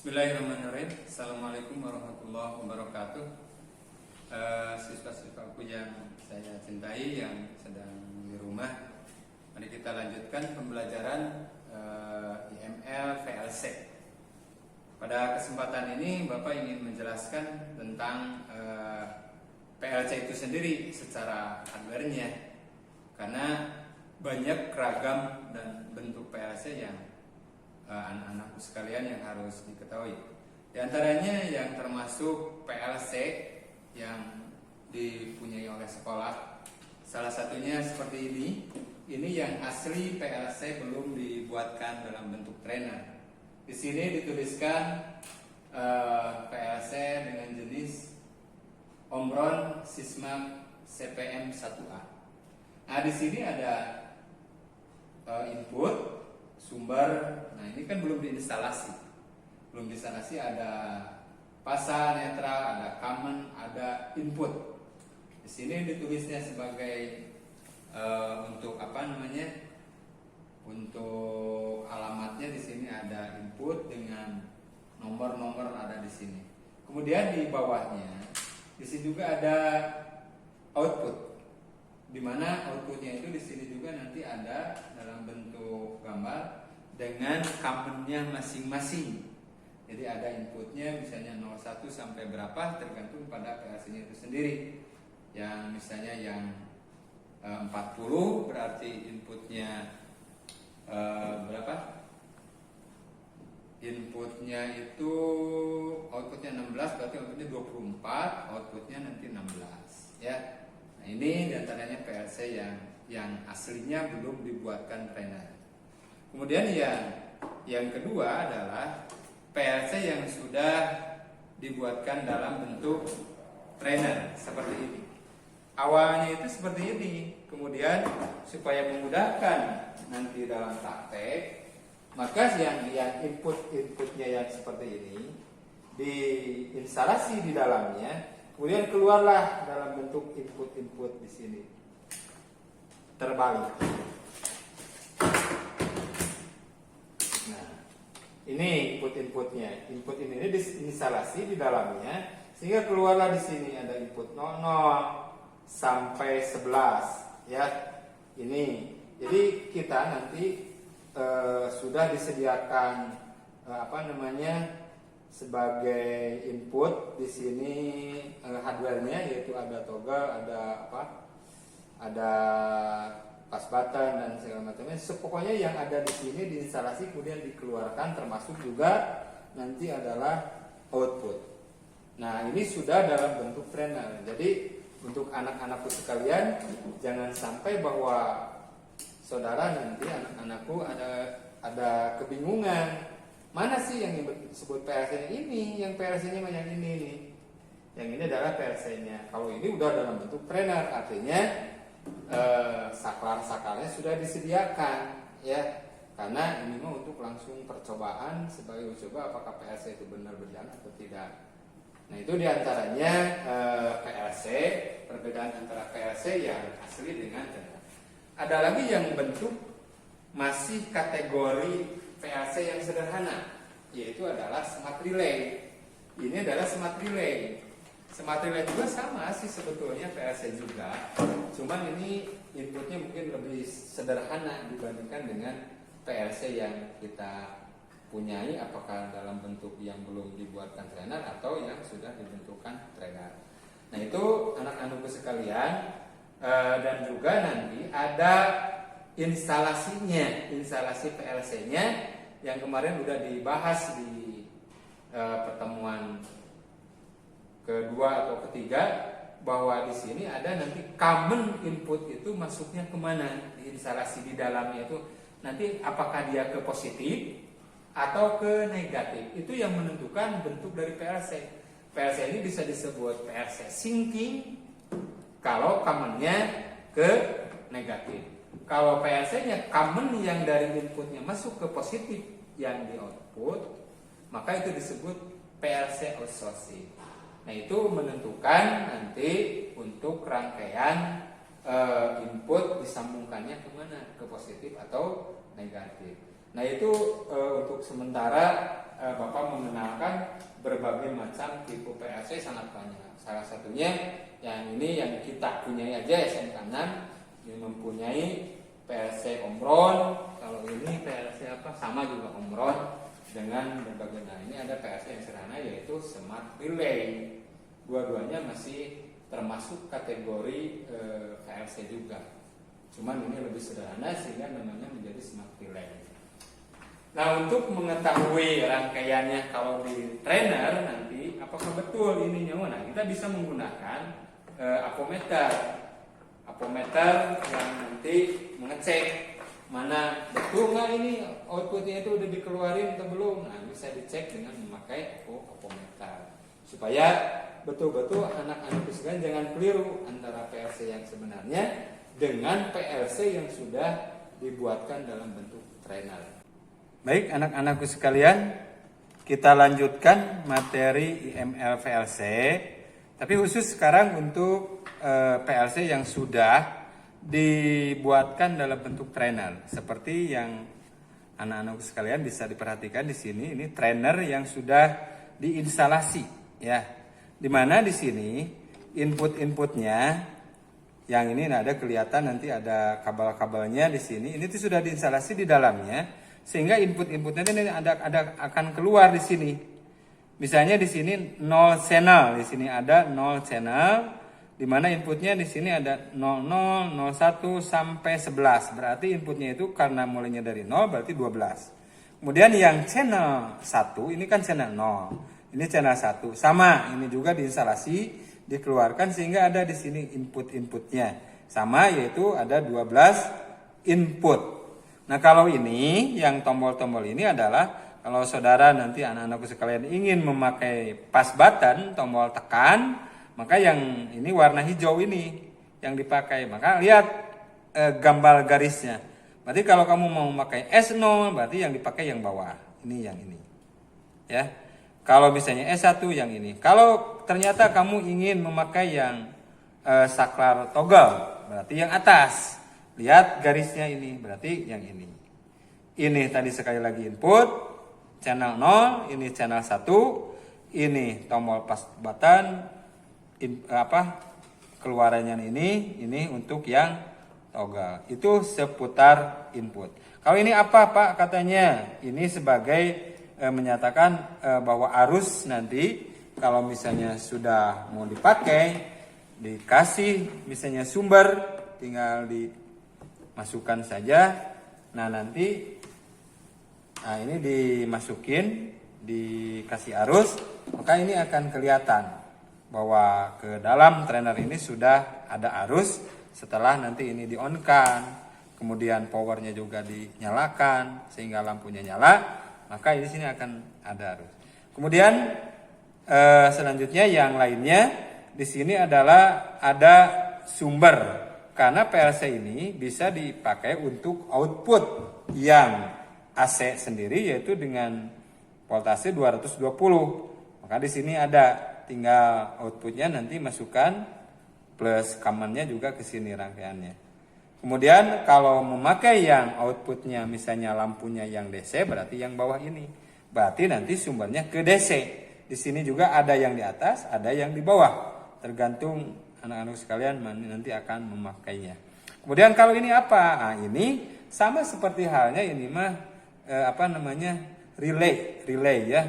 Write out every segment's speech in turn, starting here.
Bismillahirrahmanirrahim. Assalamualaikum warahmatullahi wabarakatuh. Siswa-siswaku yang saya cintai yang sedang di rumah, mari kita lanjutkan pembelajaran IML VLC. Pada kesempatan ini Bapak ingin menjelaskan tentang PLC itu sendiri secara hardware-nya, karena banyak keragam dan bentuk PLC yang anak-anakku sekalian yang harus diketahui. Di antaranya yang termasuk PLC yang dipunyai oleh sekolah. Salah satunya seperti ini. Ini yang asli PLC belum dibuatkan dalam bentuk trainer. Di sini dituliskan PLC dengan jenis Omron Sysmax CPM 1A. Nah, di sini ada input, sumber. Nah, ini kan belum diinstalasi. Ada pasa, netral, ada common, ada input. Di sini ditulisnya sebagai untuk untuk alamatnya di sini ada input dengan nomor-nomor ada di sini. Kemudian di bawahnya di sini juga ada output, di mana outputnya itu di sini juga nanti ada dalam bentuk gambar dengan commonnya masing-masing. Jadi ada inputnya misalnya 01 sampai berapa tergantung pada PLC-nya itu sendiri. Yang misalnya yang 40 berarti inputnya berapa? Inputnya itu outputnya 16 berarti outputnya 24, outputnya nanti 16 ya. Nah, ini diantaranya PLC yang aslinya belum dibuatkan trainer. Kemudian yang kedua adalah PLC yang sudah dibuatkan dalam bentuk trainer seperti ini. Awalnya itu seperti ini, kemudian supaya memudahkan nanti dalam praktek, maka yang inputnya yang seperti ini diinstalasi di dalamnya. Kemudian keluarlah dalam bentuk input di sini terbalik. Nah, ini inputnya. Input ini diinstalasi di dalamnya sehingga keluarlah di sini ada input 00 sampai 11 ya. Ini. Jadi kita nanti sudah disediakan sebagai input di sini hardware-nya, yaitu ada toggle, ada pas button dan segala macamnya. Pokoknya yang ada di sini diinstalasi kemudian dikeluarkan, termasuk juga nanti adalah output. Nah, ini sudah dalam bentuk trainer. Jadi untuk anak-anakku sekalian, jangan sampai bahwa saudara nanti anak-anakku ada kebingungan. Mana sih yang disebut PLC-nya ini, yang PLC-nya yang ini nih. Yang ini adalah PLC-nya. Kalau ini udah dalam bentuk trainer, artinya saklar-saklarnya sudah disediakan ya. Karena ini mah untuk langsung percobaan sebagai uji coba apakah PLC itu benar berjalan atau tidak. Nah, itu diantaranya PLC, perbedaan antara PLC yang asli dengan trainer. Ada lagi yang bentuk masih kategori PLC yang sederhana, yaitu adalah smart relay. Ini adalah smart relay. Smart relay juga sama sih sebetulnya PLC juga, cuman ini inputnya mungkin lebih sederhana dibandingkan dengan PLC yang kita punyai, apakah dalam bentuk yang belum dibuatkan trainer atau yang sudah dibentukkan trainer. Nah, itu anak-anakku sekalian, dan juga nanti ada instalasi PLC-nya yang kemarin sudah dibahas di pertemuan kedua atau ketiga, bahwa di sini ada nanti common input itu masuknya kemana, diinstalasi di dalamnya itu nanti apakah dia ke positif atau ke negatif. Itu yang menentukan bentuk dari PLC. PLC ini bisa disebut PLC sinking kalau commonnya ke negatif. Kalau PLC-nya common yang dari inputnya masuk ke positif yang di output, maka itu disebut PLC outsourcing. Nah, itu menentukan nanti untuk rangkaian input disambungkannya kemana, ke positif atau negatif. Nah, itu untuk sementara Bapak satunya yang ini yang kita punyai aja SMK 6 yang mempunyai PLC Omron. Kalau ini PLC apa sama juga Omron dengan berbagai. Nah ini ada PLC yang sederhana yaitu Smart Relay. Dua-duanya masih termasuk kategori PLC juga. Cuman ini lebih sederhana sehingga namanya menjadi Smart Relay. Nah untuk mengetahui rangkaiannya kalau di trainer nanti apakah betul ininya, nah kita bisa menggunakan apometer yang nanti mengecek mana betul nggak ini outputnya itu udah dikeluarin atau belum. Nah bisa dicek dengan memakai apometer supaya betul-betul anak-anak sekalian jangan keliru antara PLC yang sebenarnya dengan PLC yang sudah dibuatkan dalam bentuk trainer. Baik anak-anakku sekalian, kita lanjutkan materi IML VLC. Tapi khusus sekarang untuk PLC yang sudah dibuatkan dalam bentuk trainer. Seperti yang anak-anakku sekalian bisa diperhatikan di sini, ini trainer yang sudah diinstalasi, ya. Dimana di sini input-inputnya yang ini ada kelihatan nanti ada kabel-kabelnya di sini. Ini tuh sudah diinstalasi di dalamnya. Sehingga input-inputnya ini ada akan keluar di sini. Misalnya di sini 0 channel, di sini ada 0 channel, di mana inputnya di sini ada 00, 01 sampai 11. Berarti inputnya itu karena mulainya dari 0 berarti 12. Kemudian yang channel 1 ini kan channel 0. Ini channel 1. Sama, ini juga diinstalasi, dikeluarkan sehingga ada di sini input-inputnya. Sama yaitu ada 12 input. Nah kalau ini yang tombol-tombol ini adalah kalau saudara nanti anak-anakku sekalian ingin memakai pas button tombol tekan, maka yang ini warna hijau ini yang dipakai. Maka lihat gambar garisnya. Berarti kalau kamu mau memakai S0 berarti yang dipakai yang bawah. Ini yang ini. Ya. Kalau misalnya S1 yang ini. Kalau ternyata kamu ingin memakai yang saklar toggle berarti yang atas. Lihat garisnya ini, berarti yang ini. Ini tadi sekali lagi input, channel 0, ini channel 1, ini tombol pas button, keluarannya ini untuk yang toggle. Itu seputar input. Kalau ini apa Pak katanya? Ini sebagai menyatakan bahwa arus nanti kalau misalnya sudah mau dipakai, dikasih misalnya sumber, tinggal masukkan saja. Nah nanti ini dimasukin, dikasih arus, maka ini akan kelihatan bahwa ke dalam trainer ini sudah ada arus. Setelah nanti ini di on kan, kemudian powernya juga dinyalakan sehingga lampunya nyala, maka di sini akan ada arus. Kemudian selanjutnya yang lainnya di sini adalah ada sumber. Karena PLC ini bisa dipakai untuk output yang AC sendiri yaitu dengan voltase 220. Maka di sini ada tinggal outputnya nanti masukkan plus common-nya juga ke sini rangkaiannya. Kemudian kalau memakai yang outputnya misalnya lampunya yang DC berarti yang bawah ini. Berarti nanti sumbernya ke DC. Di sini juga ada yang di atas, ada yang di bawah. Tergantung anak-anak sekalian nanti akan memakainya. Kemudian kalau ini apa? Nah, ini sama seperti halnya ini mah relay ya.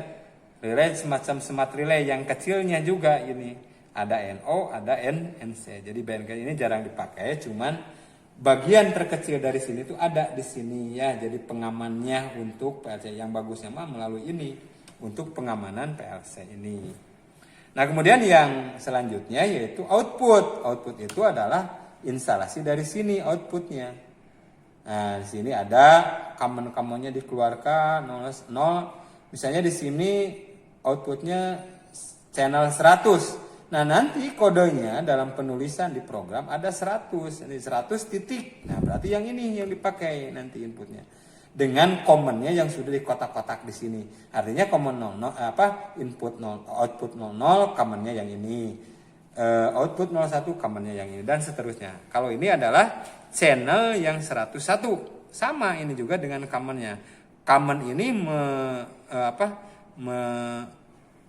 Relay semacam smart relay yang kecilnya juga ini. Ada NO, ada NC. Jadi BNC ini jarang dipakai, cuman bagian terkecil dari sini tuh ada di sini ya. Jadi pengamannya untuk PLC yang bagusnya mah melalui ini untuk pengamanan PLC ini. Nah kemudian yang selanjutnya yaitu output. Output itu adalah instalasi dari sini outputnya. Nah di sini ada common-commonnya dikeluarkan 0. Misalnya di sini outputnya channel 100. Nah nanti kodenya dalam penulisan di program ada 100. Ini 100 titik. Nah berarti yang ini yang dipakai nanti inputnya. Dengan commonnya yang sudah di kotak-kotak di sini. Artinya common 00 input 0 output 00 commonnya yang ini. Output 01 commonnya yang ini dan seterusnya. Kalau ini adalah channel yang 101. Sama ini juga dengan commonnya. Common ini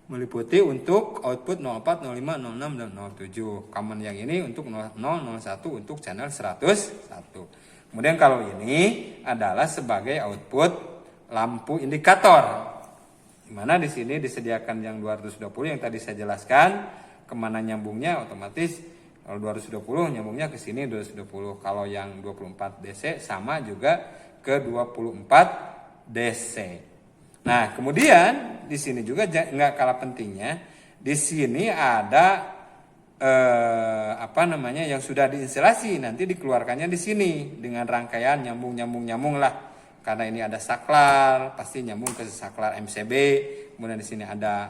meliputi untuk output 04, 05, 06, dan 07. Common yang ini untuk 00, 01 untuk channel 101. Kemudian kalau ini adalah sebagai output lampu indikator. Dimana di sini disediakan yang 220 yang tadi saya jelaskan, kemana nyambungnya otomatis kalau 220 nyambungnya ke sini 220. Kalau yang 24 DC sama juga ke 24 DC. Nah, kemudian di sini juga nggak kalah pentingnya, di sini ada yang sudah diinstalasi, nanti dikeluarkannya di sini dengan rangkaian nyambung lah. Karena ini ada saklar, pasti nyambung ke saklar MCB. Kemudian di sini ada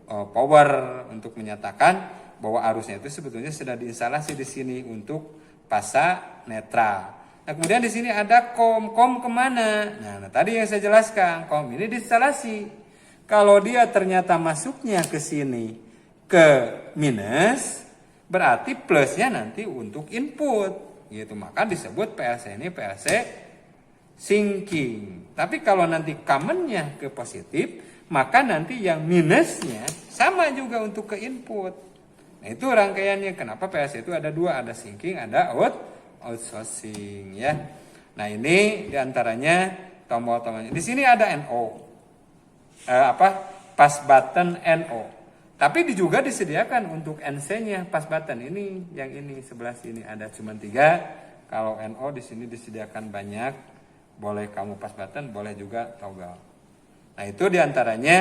power untuk menyatakan bahwa arusnya itu sebetulnya sudah diinstalasi di sini untuk fasa netral. Nah, kemudian di sini ada kom kemana? Nah, tadi yang saya jelaskan, kom ini diinstalasi. Kalau dia ternyata masuknya ke sini ke minus, berarti plusnya nanti untuk input, gitu. Maka disebut PLC ini PLC sinking. Tapi kalau nanti commonnya ke positif, maka nanti yang minusnya sama juga untuk ke input. Nah, itu rangkaiannya. Kenapa PLC itu ada dua, ada sinking, ada outsourcing, ya. Nah, ini diantaranya tombol-tombolnya. Di sini ada NO, pas button NO. Tapi juga disediakan untuk NC-nya pas button ini, yang ini sebelah sini ada cuma 3. Kalau NO di sini disediakan banyak, boleh kamu pas button, boleh juga toggle. Nah, itu diantaranya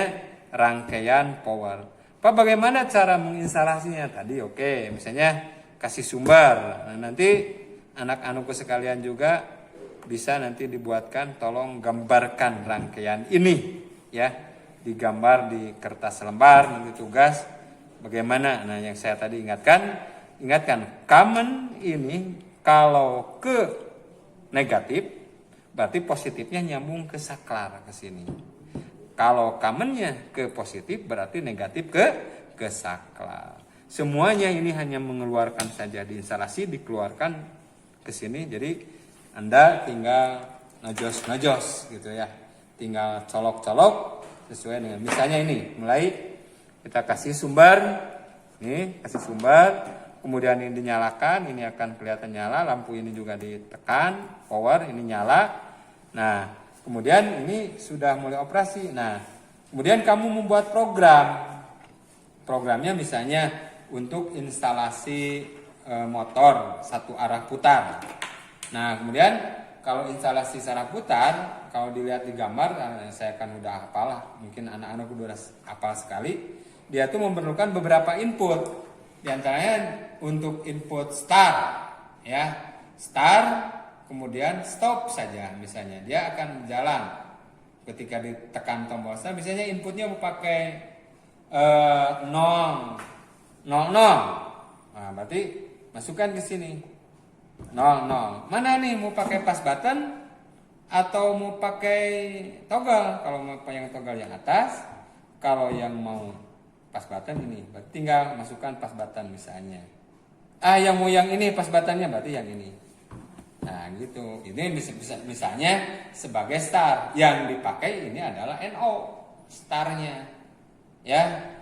rangkaian power. Pak, bagaimana cara menginstalasinya? Tadi oke, misalnya kasih sumber. Nah, nanti anak-anakku sekalian juga bisa nanti dibuatkan, tolong gambarkan rangkaian ini, ya, digambar di kertas lembar, nanti tugas bagaimana. Nah, yang saya tadi ingatkan, common ini kalau ke negatif berarti positifnya nyambung ke saklar ke sini. Kalau commonnya ke positif berarti negatif ke saklar. Semuanya ini hanya mengeluarkan saja di instalasi, dikeluarkan ke sini. Jadi Anda tinggal najos gitu ya. Tinggal colok-colok sesuai dengan, misalnya ini mulai kita kasih sumber, nih kasih sumber, kemudian ini dinyalakan, ini akan kelihatan nyala, lampu ini juga ditekan, power ini nyala. Nah, kemudian ini sudah mulai operasi. Nah, kemudian kamu membuat programnya misalnya untuk instalasi motor satu arah putar. Nah, kemudian kalau instalasi secara putar, kalau dilihat di gambar, saya kan udah hafal lah, mungkin anak-anak udah hafal sekali. Dia tuh memerlukan beberapa input. Di antaranya untuk input start, ya, start, kemudian stop saja misalnya. Dia akan berjalan. Ketika ditekan tombol start, misalnya inputnya mau pakai 0, 0, 0. Nah, berarti masukkan ke sini. 0, 0. Mana nih, mau pakai pas button atau mau pakai toggle? Kalau mau yang toggle yang atas, kalau yang mau pas button ini, berarti tinggal masukkan pas button misalnya. Yang mau yang ini pas buttonnya berarti yang ini. Nah, gitu. Ini bisa misalnya sebagai start. Yang dipakai ini adalah NO, startnya. Ya.